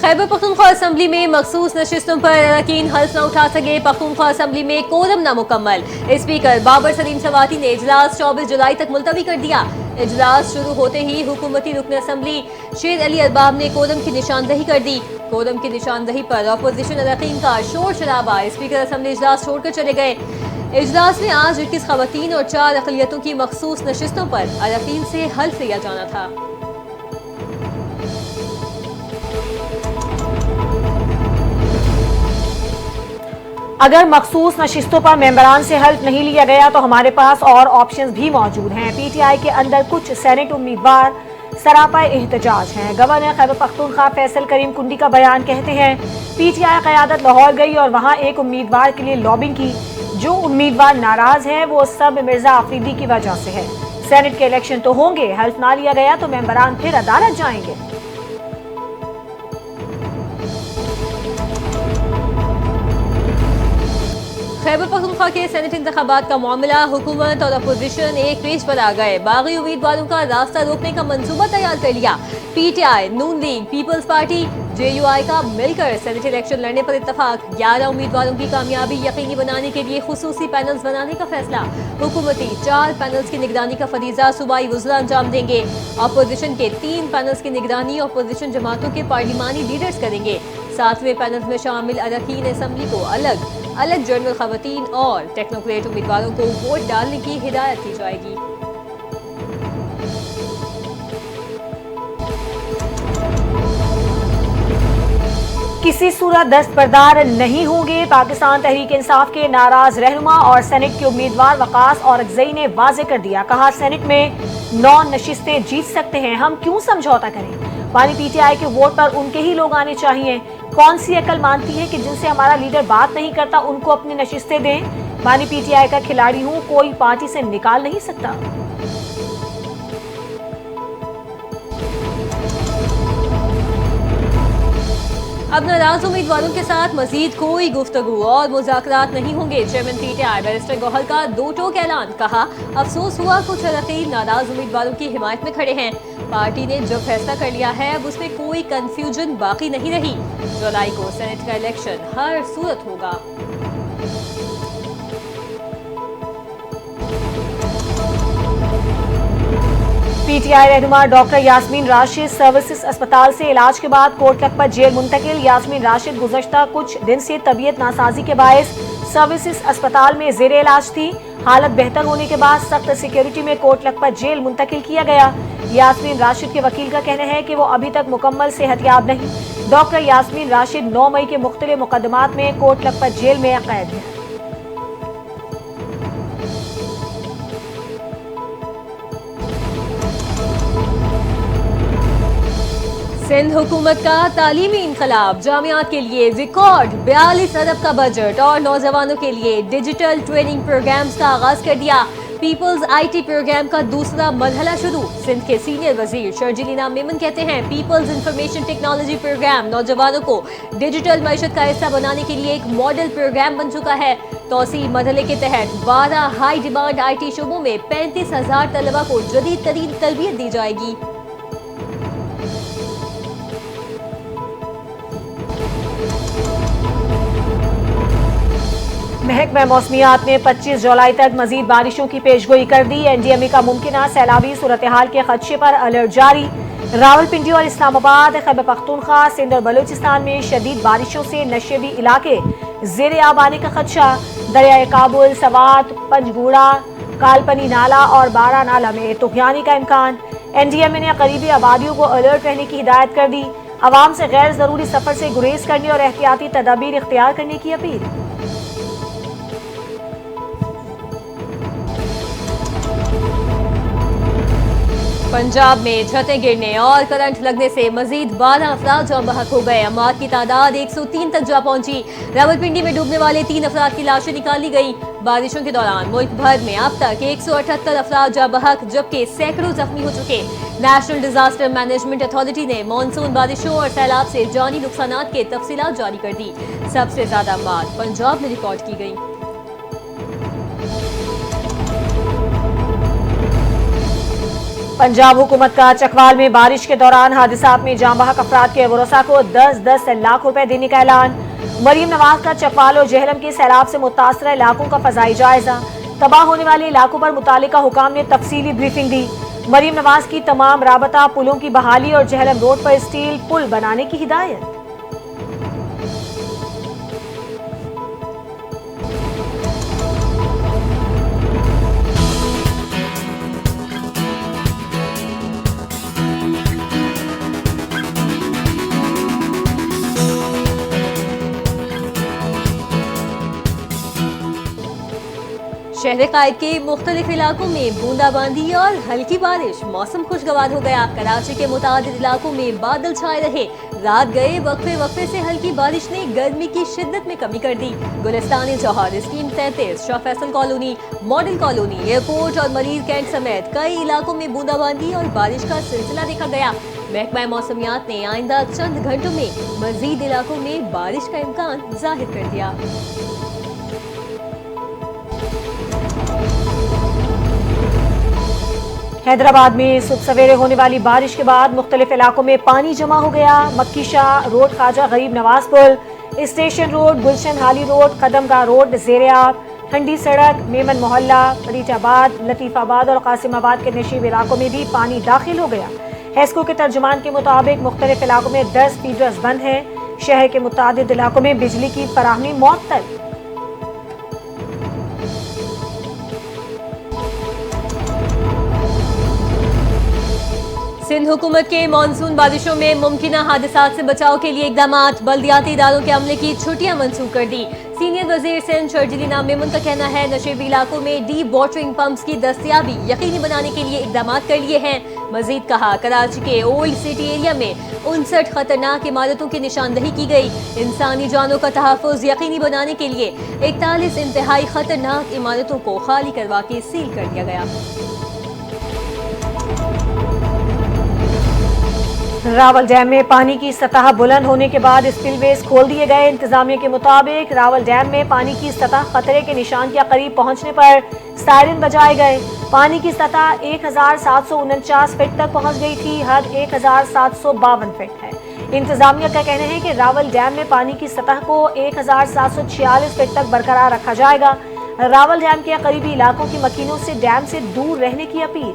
Khyber Pakhtunkhwa assembly में मखसूस नशिस्तों पर अरकान हल्फ न उठा सके। पख्तूनख्वा असम्बली में कोरम नामुकम्मल। स्पीकर बाबर सलीम सवाती ने इजलास 24 जुलाई तक मुलतवी कर दिया। इजलास शुरू होते ही हुकूमती रुकन असम्बली शेर अली अरबाब ने कोरम की निशानदही कर दी। कोरम की निशानदही पर अपोजिशन अरकान का शोर शराबा। स्पीकर असम्बली इजलास छोड़कर चले गए। इजलास में आज 21 खवातीन और 4 अक़लियतों की मखसूस नशिस्तों पर अरकान से हल्फ लिया जाना था। अगर मखसूस नशिस्तों पर मेंबरान से हल्फ नहीं लिया गया तो हमारे पास और ऑप्शंस भी मौजूद हैं। पीटीआई के अंदर कुछ सेनेट उम्मीदवार सरापा एहतजाज हैं। गवर्नर खैबर पख्तूनख्वा फैसल करीम कुंडी का बयान कहते हैं पीटीआई क़यादत लाहौर गई और वहां एक उम्मीदवार के लिए लॉबिंग की। जो उम्मीदवार नाराज हैं वो सब मिर्जा आफरीदी की वजह से है। सेनेट के इलेक्शन तो होंगे, हल्फ ना लिया गया तो मेंबरान फिर अदालत जाएंगे। खैबर पख्तूनख्वा के सेनेट इंतखाबात का मामला हुकूमत और अपोजिशन एक पेज पर आ गए। बागी उम्मीदवारों का रास्ता रोकने का मंसूबा तैयार कर लिया। पीटीआई, नून लीग, पीपल्स पार्टी, जेयूआई का मिलकर सेनेट इलेक्शन लड़ने पर इत्तफाक। 11 उम्मीदवारों की कामयाबी यकीनी बनाने के लिए खुसूसी पैनल्स बनाने का फैसला। हुकूमती 4 पैनल्स की निगरानी का फरीजा सूबाई वुज़रा अंजाम देंगे। अपोजिशन के 3 पैनल्स की निगरानी अपोजिशन जमातों के पार्लिमानी लीडर्स करेंगे। 7वें पैनल में शामिल अरकान असम्बली को अलग अलग जनरल खवातीन और टेक्नोक्रेट उम्मीदवारों को वोट डालने की हिदायत की जाएगी। किसी सूरत दस्तबरदार नहीं होंगे। पाकिस्तान तहरीक इंसाफ के नाराज रहनुमा और सेनेट के उम्मीदवार वकास और अगजई ने वाजे कर दिया। कहा सेनेट में 9 नशिस्तें जीत सकते हैं, हम क्यों समझौता करें। मानी पीटीआई के वोट पर उनके ही लोग आने चाहिए। कौन सी अकल मानती है कि जिनसे हमारा लीडर बात नहीं करता उनको अपनी नशिस्तें दें। मानी पीटीआई का खिलाड़ी हूं, कोई पार्टी से निकाल नहीं सकता। अब नाराज उम्मीदवारों के साथ मजीद कोई गुफ्तगू और मुज़ाकरात नहीं होंगे। चेयरमैन पीटीआई बैरिस्टर गौहर का 2 टोक ऐलान। कहा अफसोस हुआ कुछ अरकान नाराज उम्मीदवारों की हिमायत में खड़े हैं। पार्टी ने जो फैसला कर लिया है अब उसमें कोई कंफ्यूजन बाकी नहीं रही। जुलाई को सेनेट का इलेक्शन हर सूरत होगा। पीटीआई रहनुमा डॉक्टर यास्मीन राशिद सर्विसेज अस्पताल से इलाज के बाद कोट लखपत जेल मुंतकिल। यास्मीन राशिद गुज़श्ता कुछ दिन से तबीयत नासाजी के बायस सर्विसेज अस्पताल में जेर इलाज थी। हालत बेहतर होने के बाद सख्त सिक्योरिटी में कोट लखपत जेल मुंतकिल किया गया। यास्मीन राशिद के वकील का कहना है कि वो अभी तक मुकम्मल सेहतयाब नहीं। डॉक्टर यास्मीन राशिद 9 मई के मुख्तलिफ मुकदमात में कोट लखपत जेल में कैद है। सिंध हुकूमत का तालीमी इनकलाब। जामियात के लिए रिकॉर्ड 42 अरब का बजट और नौजवानों के लिए डिजिटल ट्रेनिंग प्रोग्राम्स का आगाज कर दिया। पीपल्स आईटी प्रोग्राम का दूसरा मरहला शुरू। सिंध के सीनियर वजीर शर्जील इनाम मेमन कहते हैं पीपल्स इंफॉर्मेशन टेक्नोलॉजी प्रोग्राम नौजवानों को डिजिटल मैशत का हिस्सा बनाने के लिए एक मॉडल प्रोग्राम बन चुका है। तौसी मरहले के तहत 12 हाई डिमांड IT शोबों में 35,000 तलबा को जदीद तरीन तरबियत दी जाएगी। महकमा मौसमियात ने 25 जुलाई तक मजीद बारिशों की पेशगोई कर दी। NDMA का मुमकिना सैलाबी सूरत हाल के खदशे पर अलर्ट जारी। रावलपिंडी और इस्लामाबाद, खैबर पख्तूनख्वा, सिंध और बलूचिस्तान में शदीद बारिशों से नशेबी इलाके जेर आब आने का खदशा। दरियाए काबुल, सवात, पंजगुड़ा, कालपनी नाला और बारा नाला में तुगयानी का इम्कान। NDMA ने करीबी आबादियों को अलर्ट रहने की हिदायत कर दी। आवाम से गैर जरूरी सफर से गुरेज करने और एहतियाती तदाबीर इख्तियार करने की अपील। पंजाब में छतें गिरने और करंट लगने से मजीद 12 अफराद जाँ बहक हो गए। अमवात की तादाद 103 तक जा पहुंची। रावलपिंडी में डूबने वाले 3 अफराद की लाशें निकाली गई। बारिशों के दौरान मुल्क भर में अब तक 178 अफराद जा बहक जबकि सैकड़ों जख्मी हो चुके। नेशनल डिजास्टर मैनेजमेंट अथॉरिटी ने मानसून बारिशों और सैलाब से जानी नुकसानात के तफसीलात जारी कर दी। सबसे ज्यादा मौत पंजाब में रिकॉर्ड की गई। पंजाब हुकूमत का चकवाल में बारिश के दौरान हादसात में जाम बहक अफराद के वरसा को 10-10 लाख रुपए देने का ऐलान। मरीम नवाज का चकवाल और जहलम के सैलाब से मुतासरा इलाकों का फजाई जायजा। तबाह होने वाले इलाकों पर मुतालिका हुकाम ने तफसीली ब्रीफिंग दी। मरीम नवाज की तमाम राबता पुलों की बहाली और जहलम रोड पर स्टील पुल बनाने की हिदायत। शहर कायद के मुख्तलिफ इलाकों में बूंदाबांदी और हल्की बारिश। मौसम खुशगवार हो गया। कराची के मुतादिद इलाकों में बादल छाए रहे। रात गए वक्फे से हल्की बारिश ने गर्मी की शिद्दत में कमी कर दी। Gulistan Jauhar, scheme 33, Shah Faisal colony, model colony, airport और मरीज कैंट समेत कई इलाकों में बूंदाबांदी और बारिश का सिलसिला देखा गया। महकमा मौसमियात ने आइंदा चंद घंटों में मजीद इलाकों में बारिश का इम्कान जाहिर कर दिया। हैदराबाद में सुबह सवेरे होने वाली बारिश के बाद मुख्तलिफ इलाकों में पानी जमा हो गया। मक्की शाह रोड, ख्वाजा गरीब नवाज पुल, स्टेशन रोड, गुलशन हाली रोड, कदमगाह रोड ज़ेर-ए-आब, ठंडी सड़क, मेमन मोहल्ला, फरीदाबाद, लतीफ़ाबाद और कासिमाबाद के नशीब इलाकों में भी पानी दाखिल हो गया। हेस्को के तर्जुमान के मुताबिक मुख्तलिफ इलाकों में 10 फीडर्स बंद हैं। शहर के मुतादिद इलाकों में बिजली की फराहमी मुअत्तल। सिंध हुकूमत के मानसून बारिशों में मुमकिना हादसात से बचाव के लिए इकदाम। बल्दियाती इदारों के अमले की छुट्टियां मंसूख कर दी। सीनियर वजीर सिंध शर्जिली नाम मेमन का कहना है नशेबी इलाकों में डीप वाटरिंग पंप्स की दस्तयाबी यकीनी बनाने के लिए इकदाम कर लिए हैं। मजीद कहा कराची के ओल्ड सिटी एरिया में 59 खतरनाक इमारतों की निशानदही की गई। इंसानी जानों का तहफ़्फ़ुज़ यकीनी बनाने के लिए 41 इंतहाई खतरनाक इमारतों को खाली करवा के सील कर दिया गया। रावल डैम में पानी की सतह बुलंद होने के बाद स्पिलवेज खोल दिए गए। इंतजामिया के मुताबिक रावल डैम में पानी की सतह खतरे के निशान के करीब पहुंचने पर सायरन बजाए गए। पानी की सतह 1749 फीट तक पहुंच गई थी। हद 1752 फीट है। इंतजामिया का कहना है कि रावल डैम में पानी की सतह को 1746 फीट तक बरकरार रखा जाएगा। रावल डैम के करीबी इलाकों की मकीनों से डैम से दूर रहने की अपील।